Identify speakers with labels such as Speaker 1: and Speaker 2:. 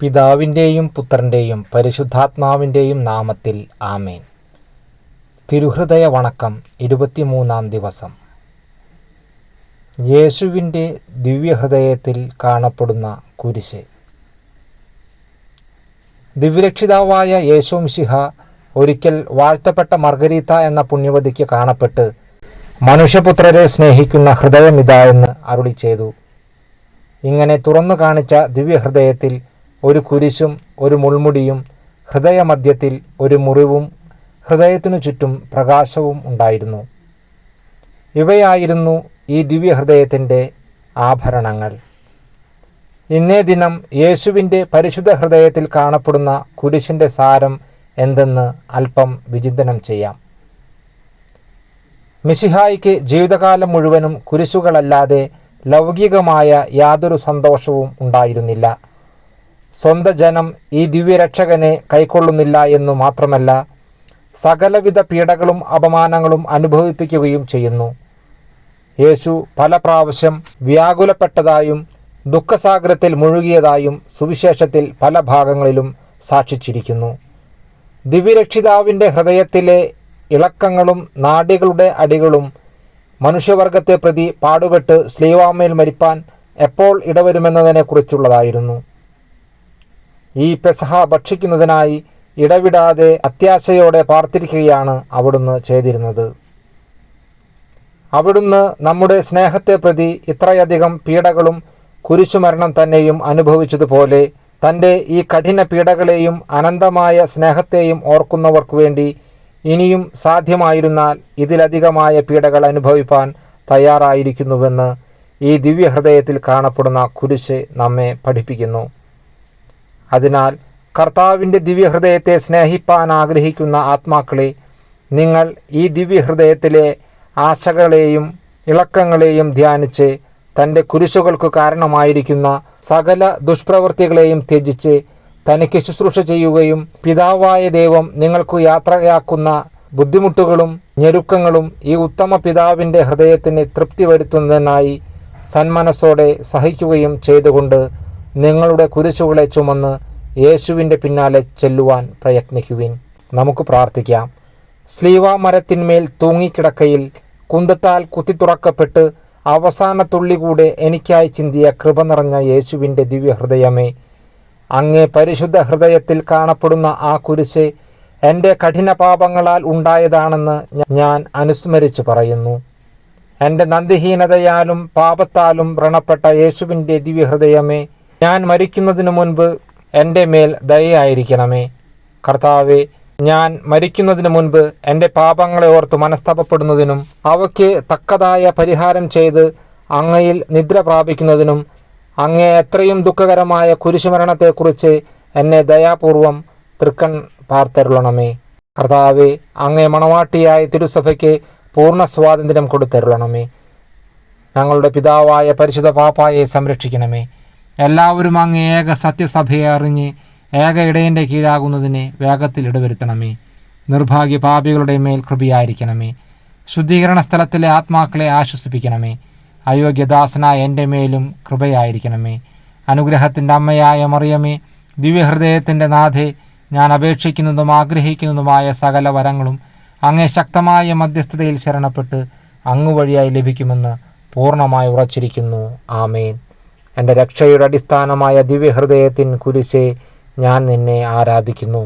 Speaker 1: പിതാവിൻ്റെയും പുത്രൻ്റെയും പരിശുദ്ധാത്മാവിൻ്റെയും നാമത്തിൽ ആമേൻ. തിരുഹൃദയ വണക്കം 23-ാം ദിവസം. യേശുവിൻ്റെ ദിവ്യഹൃദയത്തിൽ കാണപ്പെടുന്ന കുരിശ്. ദിവ്യരക്ഷിതാവായ യേശു മിശിഹ ഒരിക്കൽ വാഴ്ത്തപ്പെട്ട മർഗരീത്ത എന്ന പുണ്യവതിക്ക് കാണപ്പെട്ട്, മനുഷ്യപുത്രരെ സ്നേഹിക്കുന്ന ഹൃദയമിതാ എന്ന് അരുളി ചെയ്തു. ഇങ്ങനെ തുറന്നു കാണിച്ച ദിവ്യഹൃദയത്തിൽ ഒരു കുരിശും ഒരു മുൾമുടിയും, ഹൃദയമധ്യത്തിൽ ഒരു മുറിവും ഹൃദയത്തിനു ചുറ്റും പ്രകാശവും ഉണ്ടായിരുന്നു. ഇവയായിരുന്നു ഈ ദിവ്യഹൃദയത്തിൻ്റെ ആഭരണങ്ങൾ. ഇന്നേ ദിനം യേശുവിൻ്റെ പരിശുദ്ധ ഹൃദയത്തിൽ കാണപ്പെടുന്ന കുരിശിൻ്റെ സാരം എന്തെന്ന് അല്പം വിചിന്തനം ചെയ്യാം. മിശിഹായ്ക്ക് ജീവിതകാലം മുഴുവനും കുരിശുകളല്ലാതെ ലൗകികമായ യാതൊരു സന്തോഷവും ഉണ്ടായിരുന്നില്ല. സ്വന്തം ജനം ഈ ദിവ്യരക്ഷകനെ കൈക്കൊള്ളുന്നില്ല എന്നു മാത്രമല്ല, സകലവിധ പീഡകളും അപമാനങ്ങളും അനുഭവിപ്പിക്കുകയും ചെയ്യുന്നു. യേശു പല പ്രാവശ്യം വ്യാകുലപ്പെട്ടതായും ദുഃഖസാഗരത്തിൽ മുഴുകിയതായും സുവിശേഷത്തിൽ പല ഭാഗങ്ങളിലും സാക്ഷിച്ചിരിക്കുന്നു. ദിവ്യരക്ഷിതാവിൻ്റെ ഹൃദയത്തിലെ ഇളക്കങ്ങളും നാഡികളുടെ അടികളും മനുഷ്യവർഗത്തെ പ്രതി പാടുപെട്ട് സ്ലീവാമേൽ മരിപ്പാൻ എപ്പോൾ ഇടവരുമെന്നതിനെക്കുറിച്ചുള്ളതായിരുന്നു. ഈ പെസഹ ഭക്ഷിക്കുന്നതിനായി ഇടവിടാതെ അത്യാശയോടെ പാർത്തിരിക്കുകയാണ് അവിടുന്ന് ചെയ്തിരുന്നത്. അവിടുന്ന് നമ്മുടെ സ്നേഹത്തെ പ്രതി ഇത്രയധികം പീഡകളും കുരിശുമരണം തന്നെയും അനുഭവിച്ചതുപോലെ, തൻ്റെ ഈ കഠിന പീഡകളെയും അനന്തമായ സ്നേഹത്തെയും ഓർക്കുന്നവർക്കു വേണ്ടി ഇനിയും സാധ്യമായിരുന്നാൽ ഇതിലധികമായ പീഡകൾ അനുഭവിപ്പാൻ തയ്യാറായിരിക്കുന്നുവെന്ന് ഈ ദിവ്യഹൃദയത്തിൽ കാണപ്പെടുന്ന കുരിശ് നമ്മെ പഠിപ്പിക്കുന്നു. അതിനാൽ കർത്താവിൻ്റെ ദിവ്യഹൃദയത്തെ സ്നേഹിപ്പാൻ ആഗ്രഹിക്കുന്ന ആത്മാക്കളെ, നിങ്ങൾ ഈ ദിവ്യഹൃദയത്തിലെ ആശകളെയും ഇളക്കങ്ങളെയും ധ്യാനിച്ച് തൻ്റെ കുരിശുകൾക്ക് കാരണമായിരിക്കുന്ന സകല ദുഷ്പ്രവൃത്തികളെയും ത്യജിച്ച് തനിക്ക് ശുശ്രൂഷ ചെയ്യുകയും പിതാവായ ദൈവം നിങ്ങൾക്ക് യാത്രയാക്കുന്ന ബുദ്ധിമുട്ടുകളും ഞെരുക്കങ്ങളും ഈ ഉത്തമ പിതാവിൻ്റെ ഹൃദയത്തിന് തൃപ്തി വരുത്തുന്നതിനായി സന്മനസ്സോടെ സഹിക്കുകയും ചെയ്തുകൊണ്ട് നിങ്ങളുടെ കുരിശുകളെ ചുമന്ന് യേശുവിൻ്റെ പിന്നാലെ ചെല്ലുവാൻ പ്രയത്നിക്കുവിൻ. നമുക്ക് പ്രാർത്ഥിക്കാം. സ്ലീവാ മരത്തിന്മേൽ തൂങ്ങിക്കിടക്കയിൽ കുന്തത്താൽ കുത്തിത്തുറക്കപ്പെട്ട് അവസാന തുള്ളി കൂടെ എനിക്കായി ചിന്തിയ കൃപ നിറഞ്ഞ യേശുവിൻ്റെ ദിവ്യഹൃദയമേ, അങ്ങേ പരിശുദ്ധ ഹൃദയത്തിൽ കാണപ്പെടുന്ന ആ കുരിശ് എൻ്റെ കഠിന പാപങ്ങളാൽ ഉണ്ടായതാണെന്ന് ഞാൻ അനുസ്മരിച്ചു പറയുന്നു. എൻ്റെ നന്ദിഹീനതയാലും പാപത്താലും വ്രണപ്പെട്ട യേശുവിൻ്റെ ദിവ്യഹൃദയമേ, ഞാൻ മരിക്കുന്നതിനു മുൻപ് എൻ്റെ മേൽ ദയയായിരിക്കണമേ. കർത്താവേ, ഞാൻ മരിക്കുന്നതിന് മുൻപ് എൻ്റെ പാപങ്ങളെ ഓർത്ത് മനസ്താപപ്പെടുന്നതിനും അവയ്ക്ക് തക്കതായ പരിഹാരം ചെയ്ത് അങ്ങയിൽ നിദ്ര പ്രാപിക്കുന്നതിനും അങ്ങേ എത്രയും ദുഃഖകരമായ കുരിശുമരണത്തെക്കുറിച്ച് എന്നെ ദയാപൂർവം തൃക്കൺ പാർത്തരുളണമേ. കർത്താവേ, അങ്ങേ മണവാട്ടിയായ തിരുസഭയ്ക്ക് പൂർണ്ണ സ്വാതന്ത്ര്യം കൊടുത്തരുളണമേ. ഞങ്ങളുടെ പിതാവായ പരിശുദ്ധ പാപ്പായെ സംരക്ഷിക്കണമേ. എല്ലാവരും അങ്ങ് ഏക സത്യസഭയെ അറിഞ്ഞ് ഏക ഇടയൻ്റെ കീഴാകുന്നതിനെ വേഗത്തിൽ ഇടവരുത്തണമേ. നിർഭാഗ്യ പാപികളുടെ മേൽ കൃപയായിരിക്കണമേ. ശുദ്ധീകരണ സ്ഥലത്തിലെ ആത്മാക്കളെ ആശ്വസിപ്പിക്കണമേ. അയോഗ്യദാസനായ എൻ്റെ മേലും കൃപയായിരിക്കണമേ. അനുഗ്രഹത്തിൻ്റെ അമ്മയായ മറിയമേ, ദിവ്യഹൃദയത്തിൻ്റെ നാഥേ, ഞാൻ അപേക്ഷിക്കുന്നതും ആഗ്രഹിക്കുന്നതുമായ സകല വരങ്ങളും അങ്ങേ ശക്തമായ മധ്യസ്ഥതയിൽ ശരണപ്പെട്ട് അങ്ങ് വഴിയായി ലഭിക്കുമെന്ന് പൂർണ്ണമായി ഉറച്ചിരിക്കുന്നു. ആമേൻ. എൻ്റെ രക്ഷയുടെ അടിസ്ഥാനമായ ദിവ്യഹൃദയത്തിൻ കുരിശേ, ഞാൻ നിന്നെ ആരാധിക്കുന്നു.